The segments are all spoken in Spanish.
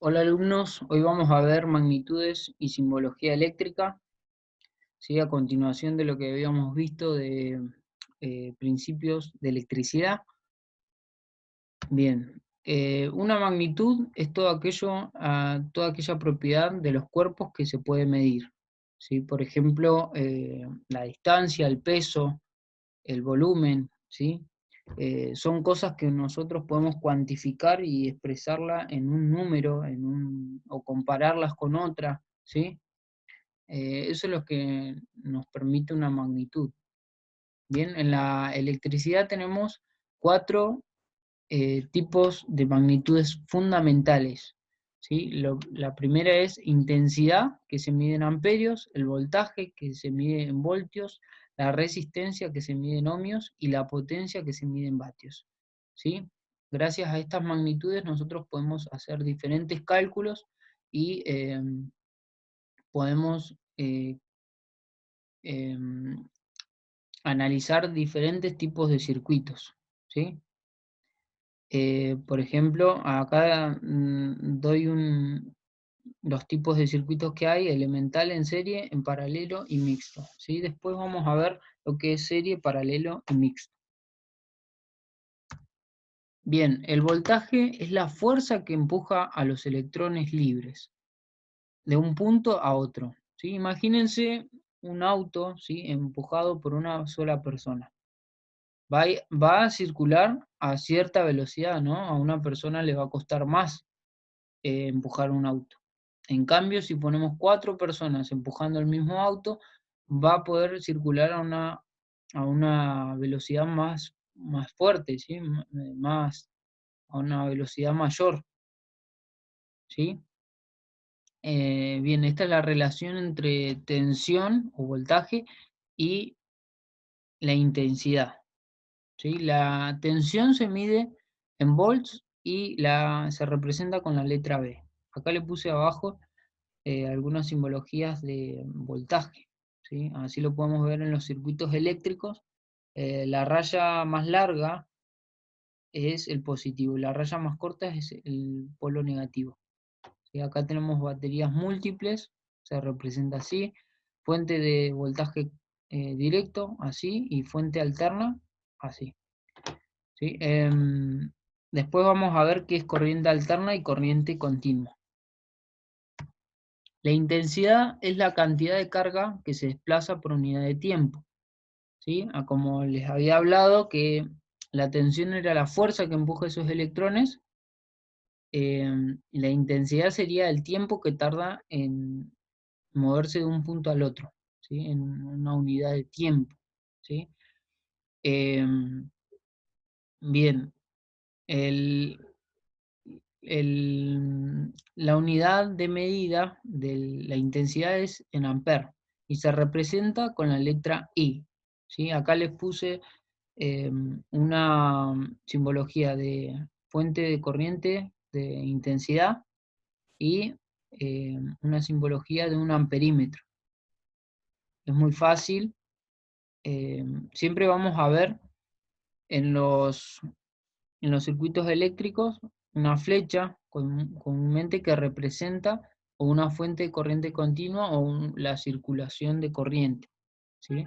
Hola alumnos, hoy vamos a ver magnitudes y simbología eléctrica, ¿sí? A continuación de lo que habíamos visto de principios de electricidad. Bien, una magnitud es todo aquello, toda aquella propiedad de los cuerpos que se puede medir, ¿sí? Por ejemplo, la distancia, el peso, el volumen, ¿sí? Son cosas que nosotros podemos cuantificar y expresarla en un número, o compararlas con otra, ¿sí? Eso es lo que nos permite una magnitud. Bien, en la electricidad tenemos cuatro tipos de magnitudes fundamentales, ¿sí? La primera es intensidad, que se mide en amperios, el voltaje, que se mide en voltios, la resistencia, que se mide en ohmios, y la potencia, que se mide en vatios, ¿sí? Gracias a estas magnitudes nosotros podemos hacer diferentes cálculos y podemos em, analizar diferentes tipos de circuitos, ¿sí? Por ejemplo, acá doy los tipos de circuitos que hay: elemental, en serie, en paralelo y mixto, ¿sí? Después vamos a ver lo que es serie, paralelo y mixto. Bien, el voltaje es la fuerza que empuja a los electrones libres de un punto a otro, ¿sí? Imagínense un auto, ¿sí?, empujado por una sola persona. Va a circular a cierta velocidad, ¿no? A una persona le va a costar más empujar un auto. En cambio, si ponemos cuatro personas empujando el mismo auto, va a poder circular a una velocidad más fuerte, ¿sí? A una velocidad mayor, ¿sí? Bien, esta es la relación entre tensión o voltaje y la intensidad, ¿sí? La tensión se mide en volts y se representa con la letra V. Acá le puse abajo algunas simbologías de voltaje, ¿sí? Así lo podemos ver en los circuitos eléctricos. La raya más larga es el positivo, la raya más corta es el polo negativo, ¿sí? Acá tenemos baterías múltiples, se representa así: fuente de voltaje directo, así, y fuente alterna, así, ¿sí? Después vamos a ver qué es corriente alterna y corriente continua. La intensidad es la cantidad de carga que se desplaza por unidad de tiempo, ¿sí? Como les había hablado, que la tensión era la fuerza que empuja esos electrones, y la intensidad sería el tiempo que tarda en moverse de un punto al otro, ¿sí? En una unidad de tiempo, ¿sí? Bien, el, la unidad de medida de la intensidad es en amper y se representa con la letra I, ¿sí? Acá les puse una simbología de fuente de corriente de intensidad y una simbología de un amperímetro. Es muy fácil. Siempre vamos a ver en los circuitos eléctricos una flecha comúnmente que representa o una fuente de corriente continua o la circulación de corriente, ¿sí?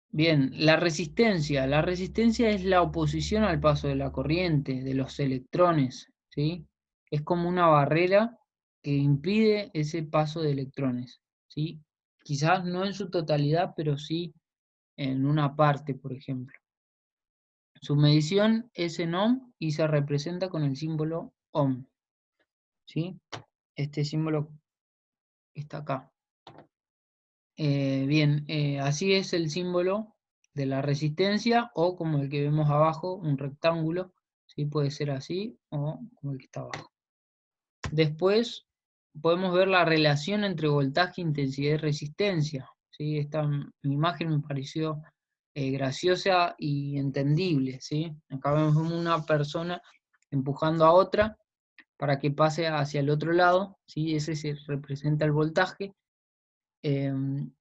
Bien, la resistencia. La resistencia es la oposición al paso de la corriente, de los electrones, ¿sí? Es como una barrera que impide ese paso de electrones, ¿sí? Quizás no en su totalidad, pero sí en una parte, por ejemplo. Su medición es en ohm y se representa con el símbolo ohm, ¿sí? Este símbolo está acá. Bien, así es el símbolo de la resistencia, o como el que vemos abajo, un rectángulo, ¿sí? Puede ser así o como el que está abajo. Después podemos ver la relación entre voltaje, intensidad y resistencia, ¿sí? Esta imagen me pareció graciosa y entendible, ¿sí? Acá vemos una persona empujando a otra para que pase hacia el otro lado, ¿sí? Ese se representa el voltaje.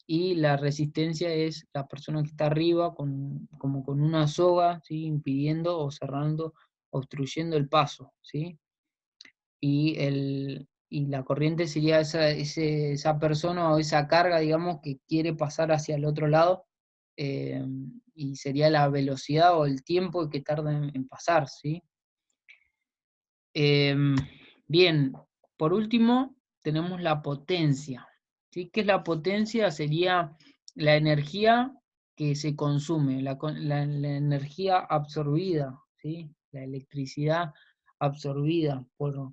Y la resistencia es la persona que está arriba como con una soga, ¿sí? Impidiendo o cerrando, obstruyendo el paso, ¿sí? y la corriente sería esa persona o esa carga, digamos, que quiere pasar hacia el otro lado, eh, y sería la velocidad o el tiempo que tarda en pasar, ¿sí? Bien, por último tenemos la potencia, ¿sí? ¿Qué es la potencia? Sería la energía que se consume, la energía absorbida, ¿sí? La electricidad absorbida por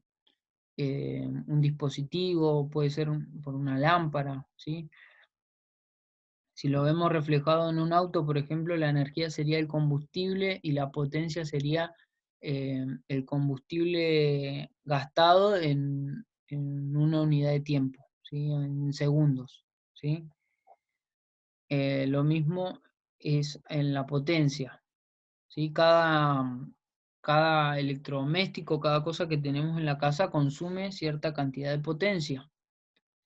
un dispositivo, puede ser por una lámpara, ¿sí? Si lo vemos reflejado en un auto, por ejemplo, la energía sería el combustible y la potencia sería el combustible gastado en una unidad de tiempo, ¿sí? En segundos, ¿sí? Lo mismo es en la potencia, ¿sí? Cada electrodoméstico, cada cosa que tenemos en la casa consume cierta cantidad de potencia,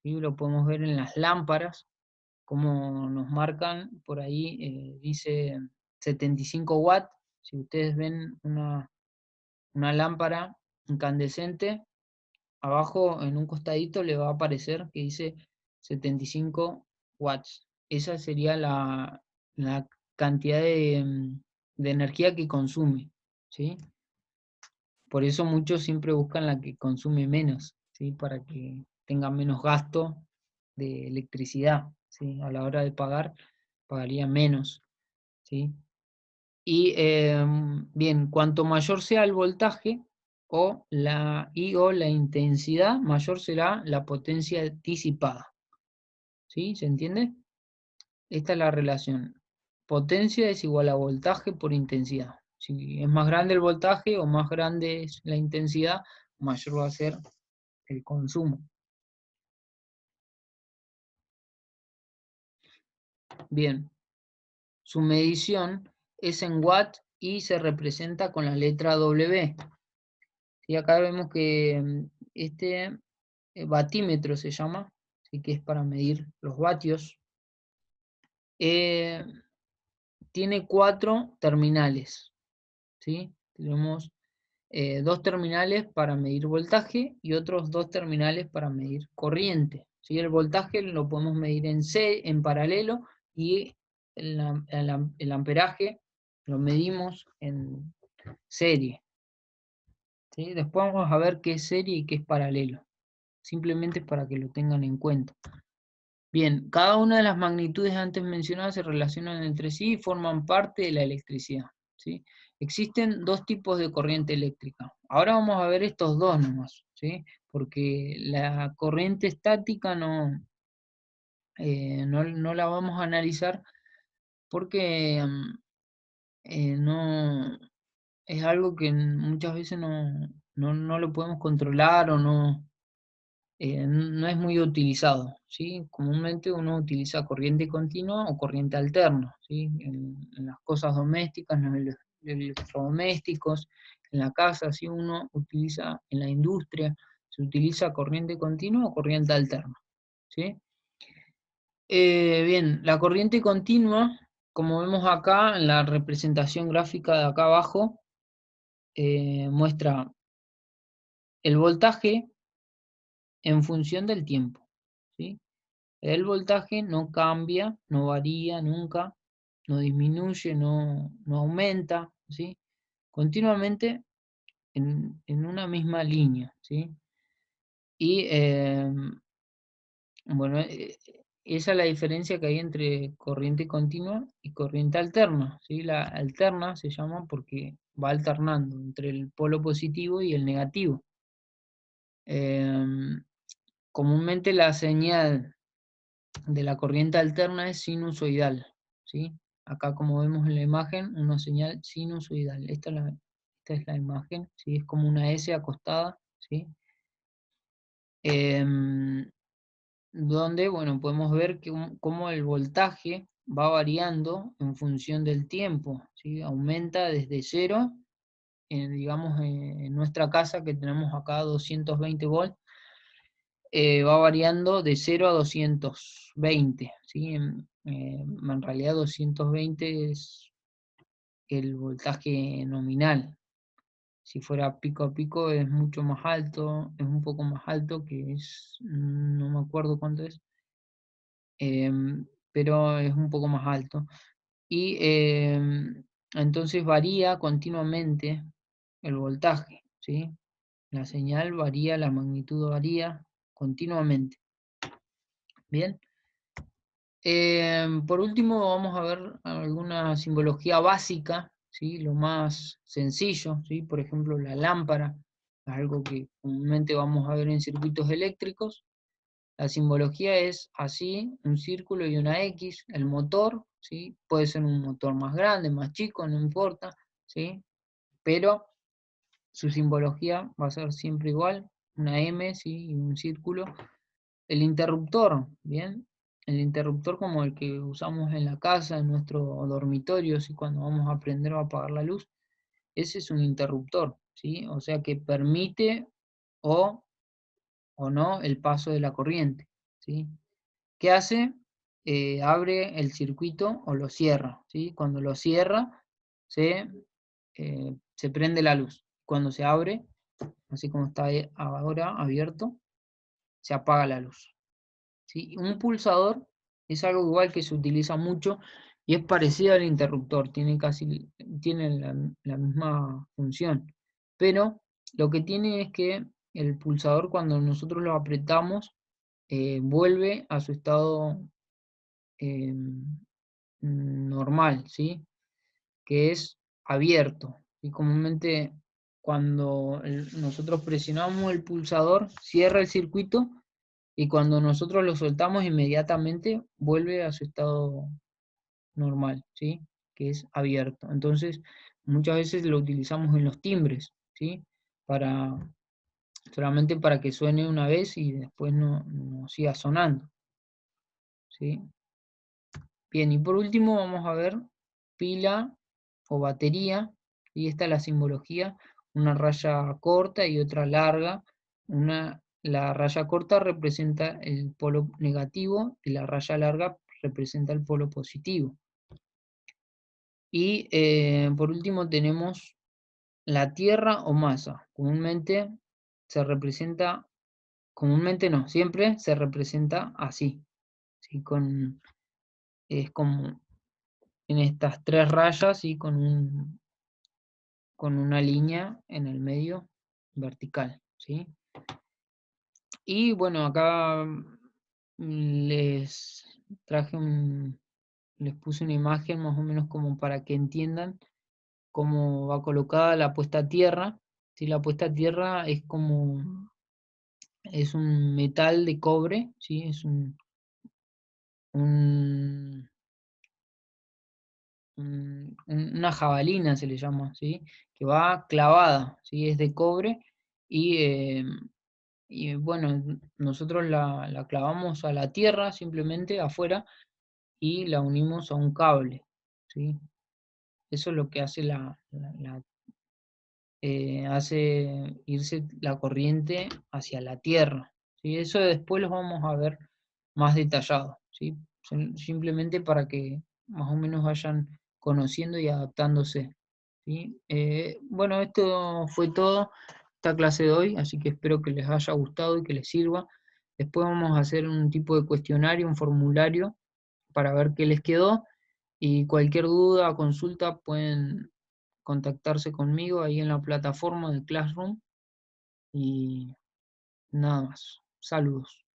¿sí? Lo podemos ver en las lámparas, como nos marcan por ahí, dice 75 watts. Si ustedes ven una lámpara incandescente, abajo en un costadito le va a aparecer que dice 75 watts. Esa sería la cantidad de energía que consume, ¿sí? Por eso muchos siempre buscan la que consume menos, ¿sí? Para que tenga menos gasto de electricidad, ¿sí? A la hora de pagar, pagaría menos, ¿sí? Y bien, cuanto mayor sea el voltaje o la intensidad, mayor será la potencia disipada, ¿sí? ¿Se entiende? Esta es la relación. Potencia es igual a voltaje por intensidad. Si es más grande el voltaje o más grande es la intensidad, mayor va a ser el consumo. Bien, su medición es en watt y se representa con la letra W. Y acá vemos que este batímetro se llama, así que es para medir los vatios. Eh, Tiene 4 terminales, ¿sí? Tenemos 2 terminales para medir voltaje y otros 2 terminales para medir corriente, ¿sí? El voltaje lo podemos medir en paralelo, y el amperaje lo medimos en serie, ¿sí? Después vamos a ver qué es serie y qué es paralelo, simplemente para que lo tengan en cuenta. Bien, cada una de las magnitudes antes mencionadas se relacionan entre sí y forman parte de la electricidad, ¿sí? Existen 2 tipos de corriente eléctrica. Ahora vamos a ver estos dos nomás, ¿sí? Porque la corriente estática no la vamos a analizar porque no, es algo que muchas veces no lo podemos controlar o no es muy utilizado, ¿sí? Comúnmente uno utiliza corriente continua o corriente alterna, ¿sí? En las cosas domésticas, en los electrodomésticos, en la casa, ¿sí? Uno utiliza, en la industria, se utiliza corriente continua o corriente alterna, ¿sí? Bien, la corriente continua, como vemos acá en la representación gráfica de acá abajo, muestra el voltaje en función del tiempo, ¿sí? El voltaje no cambia, no varía nunca, no disminuye, no aumenta, ¿sí? Continuamente en una misma línea, ¿sí? Y bueno, esa es la diferencia que hay entre corriente continua y corriente alterna, ¿sí? La alterna se llama porque va alternando entre el polo positivo y el negativo. Comúnmente la señal de la corriente alterna es sinusoidal, ¿sí? Acá, como vemos en la imagen, una señal sinusoidal. Esta es la imagen, ¿sí? Es como una S acostada, ¿sí? Donde, bueno, podemos ver cómo el voltaje va variando en función del tiempo, ¿sí? Aumenta desde cero, digamos, en nuestra casa que tenemos acá 220 volts, va variando de 0 a 220, ¿sí? En realidad 220 es el voltaje nominal, Si fuera pico a pico es mucho más alto, es un poco más alto, que es, no me acuerdo cuánto es, pero es un poco más alto. Y entonces varía continuamente el voltaje, ¿sí? La señal varía, la magnitud varía continuamente. Bien. Por último, vamos a ver alguna simbología básica, ¿sí? Lo más sencillo, ¿sí? Por ejemplo, la lámpara, algo que comúnmente vamos a ver en circuitos eléctricos. La simbología es así, un círculo y una X. El motor, ¿sí? Puede ser un motor más grande, más chico, no importa, ¿sí? Pero su simbología va a ser siempre igual, una M, ¿sí? Y un círculo. El interruptor, ¿bien? El interruptor como el que usamos en la casa, en nuestro dormitorio, ¿sí? Cuando vamos a prender o apagar la luz, ese es un interruptor, ¿sí? O sea que permite o, o no el paso de la corriente, ¿sí? ¿Qué hace? Abre el circuito o lo cierra, ¿sí? Cuando lo cierra, se prende la luz. Cuando se abre, así como está ahora abierto, se apaga la luz. ¿Sí? Un pulsador es algo igual que se utiliza mucho y es parecido al interruptor, tiene la misma función. Pero lo que tiene es que el pulsador, cuando nosotros lo apretamos, vuelve a su estado eh, normal, ¿sí? Que es abierto. Y comúnmente cuando nosotros presionamos el pulsador, cierra el circuito y cuando nosotros lo soltamos inmediatamente vuelve a su estado normal, ¿sí? Que es abierto. Entonces, muchas veces lo utilizamos en los timbres, ¿sí? Para, solamente para que suene una vez y después no siga sonando, ¿sí? Bien, y por último vamos a ver pila o batería, y esta es la simbología, una raya corta y otra larga. La raya corta representa el polo negativo y la raya larga representa el polo positivo. Y por último tenemos la tierra o masa. Comúnmente no, siempre se representa así, ¿sí? Es como en estas tres rayas y con una línea en el medio vertical, ¿sí? Y bueno, acá les traje les puse una imagen más o menos como para que entiendan cómo va colocada la puesta a tierra. ¿Sí? La puesta a tierra es un metal de cobre, ¿sí? Es un- una jabalina se le llama, ¿sí? Que va clavada, ¿sí? Es de cobre y, bueno, nosotros la clavamos a la tierra simplemente afuera y la unimos a un cable, ¿sí? Eso es lo que hace hace irse la corriente hacia la tierra, ¿sí? Eso después lo vamos a ver más detallado, ¿sí? Simplemente para que más o menos vayan conociendo y adaptándose, ¿sí? Bueno, esto fue todo, esta clase de hoy, así que espero que les haya gustado y que les sirva. Después vamos a hacer un tipo de cuestionario, un formulario, para ver qué les quedó, y cualquier duda o consulta pueden contactarse conmigo ahí en la plataforma de Classroom, y nada más. Saludos.